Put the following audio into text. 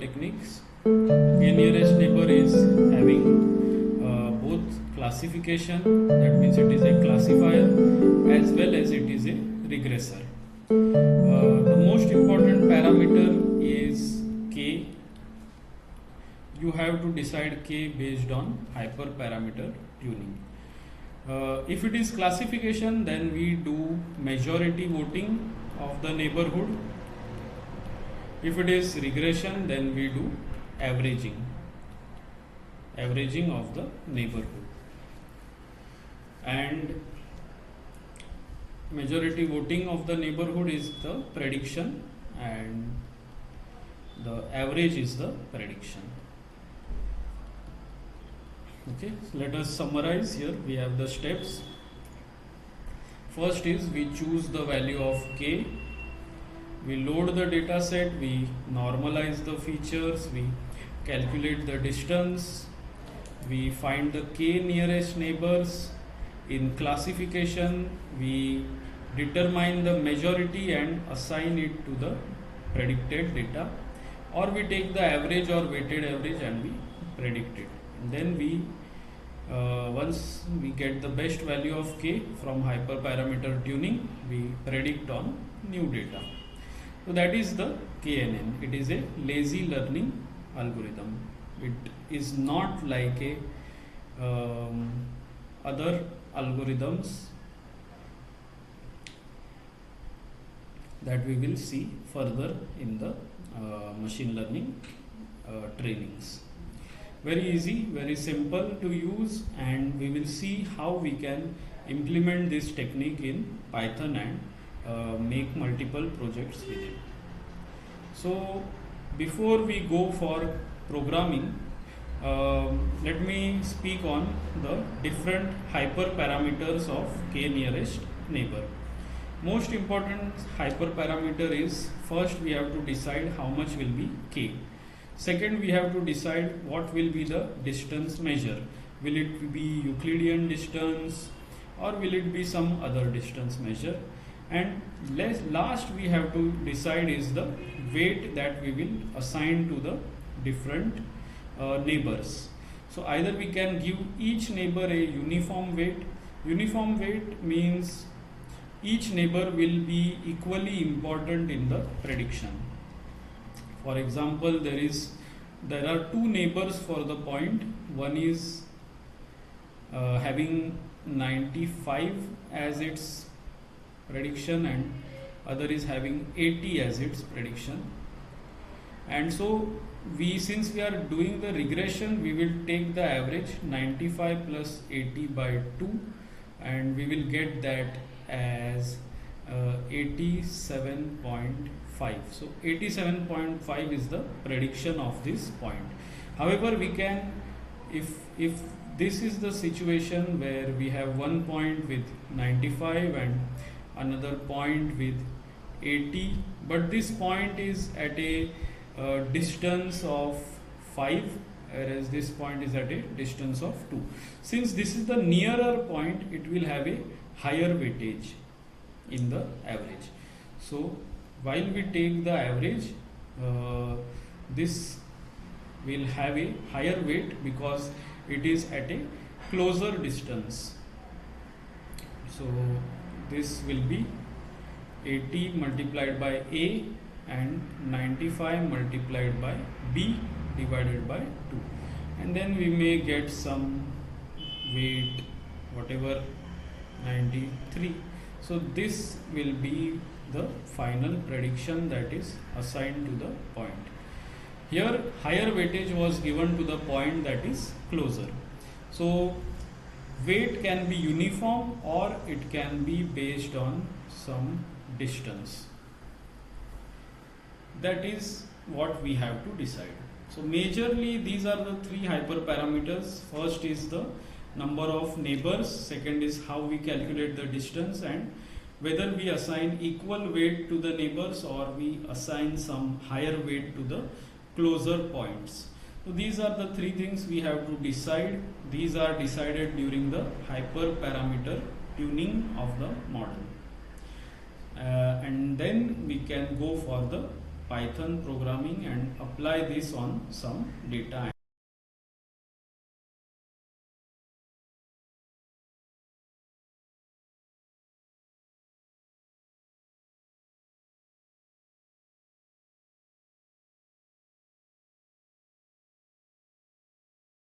techniques. K nearest neighbor is having both classification, that means it is a classifier as well as it is a regressor. The most important parameter is K. You have to decide K based on hyperparameter tuning. If it is classification, then we do majority voting of the neighborhood. If it is regression, then we do averaging of the neighborhood. And majority voting of the neighborhood is the prediction and the average is the prediction. Okay, so let us summarize here. We have the steps. First is we choose the value of K. We load the data set, we normalize the features, we calculate the distance, we find the K nearest neighbors. In classification, we determine the majority and assign it to the predicted data, or we take the average or weighted average and we predict it. And then we once we get the best value of K from hyperparameter tuning, we predict on new data. So that is the KNN. It is a lazy learning algorithm. It is not like a other algorithms that we will see further in the machine learning trainings. Very easy, very simple to use, and we will see how we can implement this technique in Python and make multiple projects with it. So before we go for programming, let me speak on the different hyperparameters of K nearest neighbor. Most important hyperparameter is, first we have to decide how much will be K. Second, we have to decide what will be the distance measure. Will it be Euclidean distance or will it be some other distance measure? And last we have to decide is the weight that we will assign to the different neighbors. So either we can give each neighbor a uniform weight. Uniform weight means each neighbor will be equally important in the prediction. For example, there are two neighbors for the point. One is having 95 as its prediction and other is having 80 as its prediction. And so since we are doing the regression, we will take the average 95 plus 80 by 2 and we will get that as 87.5. So 87.5 is the prediction of this point. However, we can, if this is the situation where we have one point with 95 and another point with 80, but this point is at a distance of 5, whereas this point is at a distance of 2. Since this is the nearer point, it will have a higher weightage in the average. So while we take the average, this will have a higher weight because it is at a closer distance. So this will be 80 multiplied by A and 95 multiplied by B divided by 2, and then we may get some weight, whatever, 93. So this will be the final prediction that is assigned to the point. Here higher weightage was given to the point that is closer. So weight can be uniform or it can be based on some distance. That is what we have to decide. So majorly these are the three hyperparameters. First is the number of neighbors, second is how we calculate the distance, and whether we assign equal weight to the neighbors or we assign some higher weight to the closer points. So these are the three things we have to decide. These are decided during the hyperparameter tuning of the model. And then we can go for the Python programming and apply this on some data.